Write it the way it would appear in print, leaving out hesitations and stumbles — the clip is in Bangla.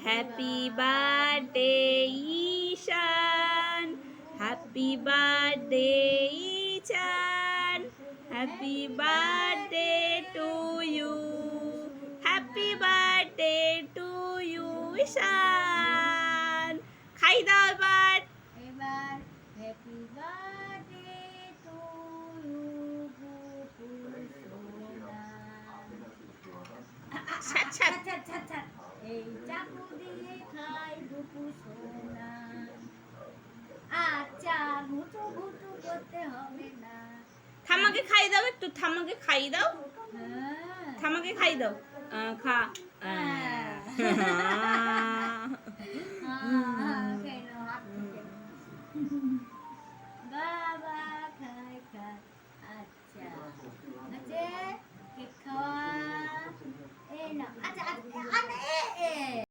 Happy birthday Ishan, happy birthday Ishan, happy birthday to you, happy birthday to you Ishan. খাই দাও এবার। এবার হ্যাপি বার্থডে টু ইউ বুবু সোনা। এই চাকু দিয়ে খাই বুবু সোনা। আচ্ছা ঘুটু ঘুটু করতে হবে না। থামাকে খাই দাও, একটু থামাকে খাই দাও, হ্যাঁ থামাকে খাই দাও। খা।